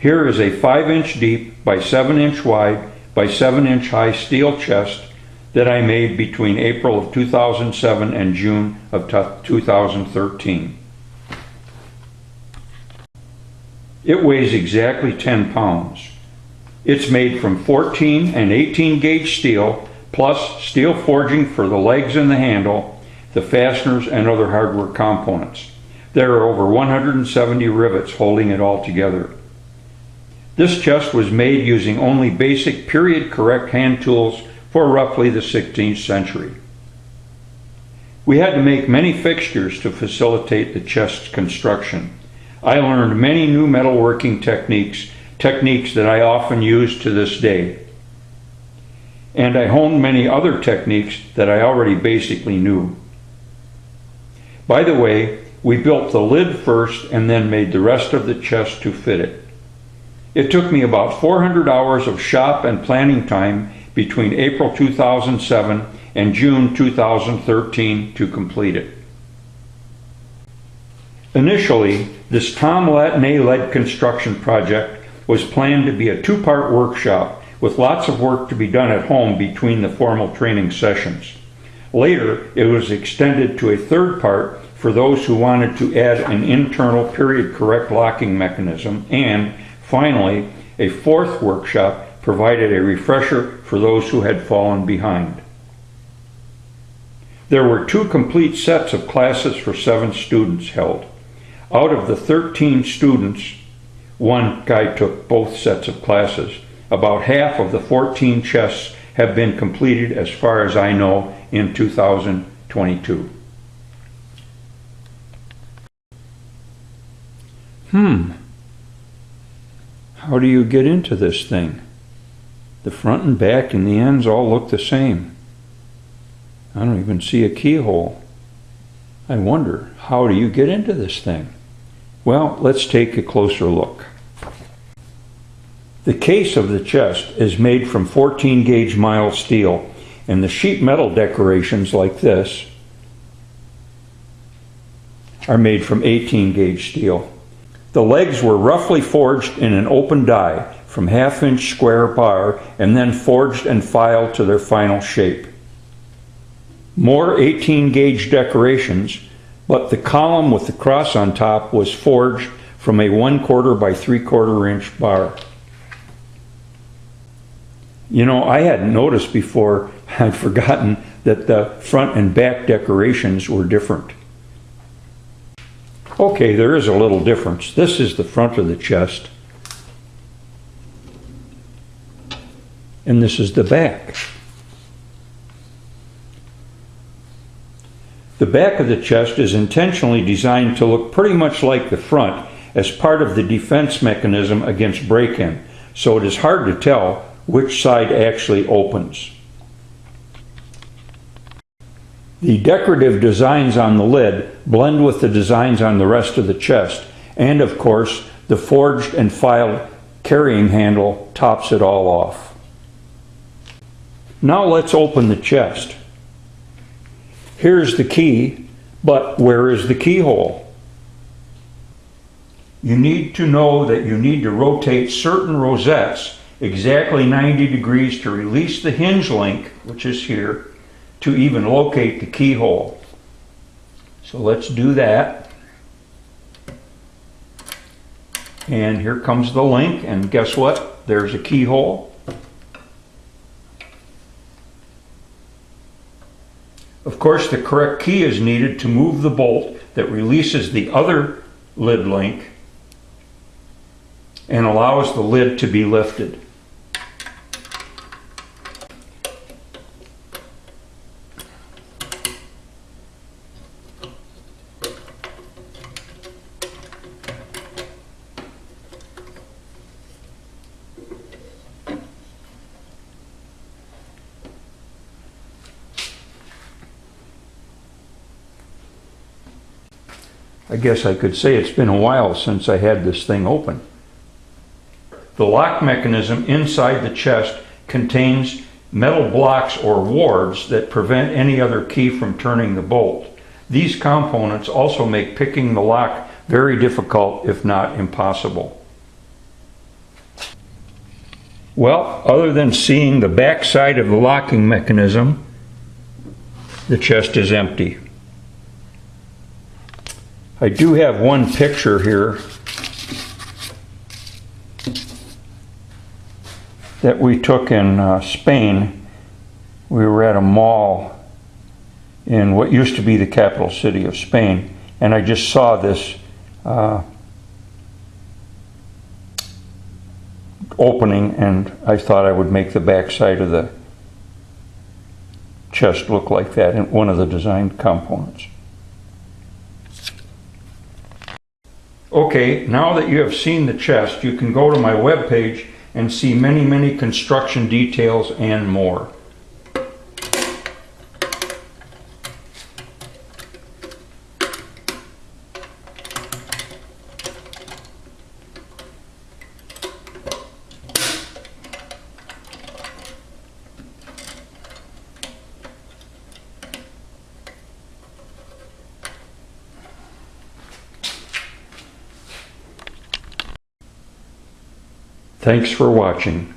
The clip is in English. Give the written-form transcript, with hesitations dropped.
Here is a 5-inch deep by 7-inch wide by 7-inch high steel chest that I made between April of 2007 and June of 2013. It weighs exactly 10 pounds. It's made from 14 and 18 gauge steel, plus steel forging for the legs and the handle, the fasteners, and other hardware components. There are over 170 rivets holding it all together. This chest was made using only basic period-correct hand tools for roughly the 16th century. We had to make many fixtures to facilitate the chest's construction. I learned many new metalworking techniques that I often use to this day. And I honed many other techniques that I already basically knew. By the way, we built the lid first and then made the rest of the chest to fit it. It took me about 400 hours of shop and planning time between April 2007 and June 2013 to complete it. Initially, this Tom Latane-led construction project was planned to be a 2-part workshop with lots of work to be done at home between the formal training sessions. Later, it was extended to a 3rd part for those who wanted to add an internal period-correct locking mechanism, and finally, a 4th workshop provided a refresher for those who had fallen behind. There were 2 complete sets of classes for 7 students held. Out of the 13 students, one guy took both sets of classes. About half of the 14 chests have been completed, as far as I know, in 2022. How do you get into this thing? The front and back and the ends all look the same. I don't even see a keyhole. I wonder, how do you get into this thing? Well, let's take a closer look. The case of the chest is made from 14 gauge mild steel, and the sheet metal decorations like this are made from 18 gauge steel. The legs were roughly forged in an open die from 1/2-inch square bar and then forged and filed to their final shape. More 18 gauge decorations, but the column with the cross on top was forged from a 1/4 by 3/4 inch bar. You know, I hadn't noticed before, I'd forgotten that the front and back decorations were different. Okay, there is a little difference. This is the front of the chest, and this is the back. The back of the chest is intentionally designed to look pretty much like the front as part of the defense mechanism against break-in, so it is hard to tell which side actually opens. The decorative designs on the lid blend with the designs on the rest of the chest, and of course the forged and filed carrying handle tops it all off. Now let's open the chest. Here's the key, but where is the keyhole? You need to know that you need to rotate certain rosettes exactly 90 degrees to release the hinge link, which is here, to even locate the keyhole. So let's do that. And here comes the link, and guess what? There's a keyhole. Of course, the correct key is needed to move the bolt that releases the other lid link and allows the lid to be lifted. I guess I could say it's been a while since I had this thing open. The lock mechanism inside the chest contains metal blocks or wards that prevent any other key from turning the bolt. These components also make picking the lock very difficult, if not impossible. Well, other than seeing the back side of the locking mechanism, the chest is empty. I do have one picture here that we took in Spain. We were at a mall in what used to be the capital city of Spain, and I just saw this opening, and I thought I would make the back side of the chest look like that in one of the design components. Okay, now that you have seen the chest, you can go to my webpage and see many construction details and more. Thanks for watching.